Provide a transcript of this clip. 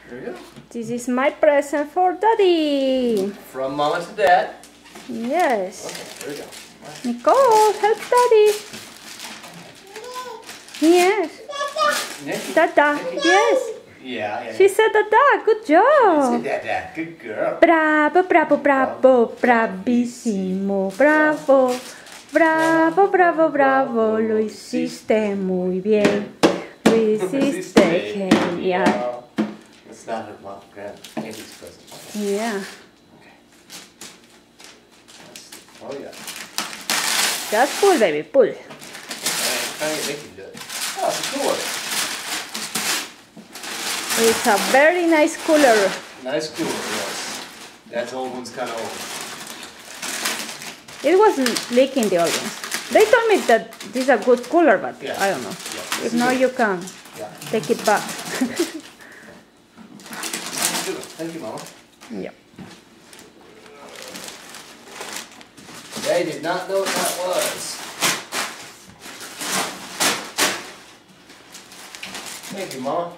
There you go. This is my present for Daddy. From Mama to Dad. Yes. Okay, there we go. Nicole, help Daddy. Yes. Nikki. Dada. Nikki. Yes. Yeah. She said Dada. Good job. Say Dad. Good girl. Bravo, bravo, bravo, bravissimo, bravo, bravo, bravo, bravo, lo hiciste muy bien, lo hiciste genial. It's not her mom, Andy's present. Okay. Yeah. Okay. Oh yeah. Just pull, baby, pull. I ain't making do it. Oh, it's a cooler. It's a very nice cooler. Nice cooler, yes. That old one's kind of old. It was leaking the old ones. They told me that this is a good cooler, but Yeah. I don't know. Yeah. If not, you can take it back. Thank you, Mama. Yeah. They did not know what that was. Thank you, Mama.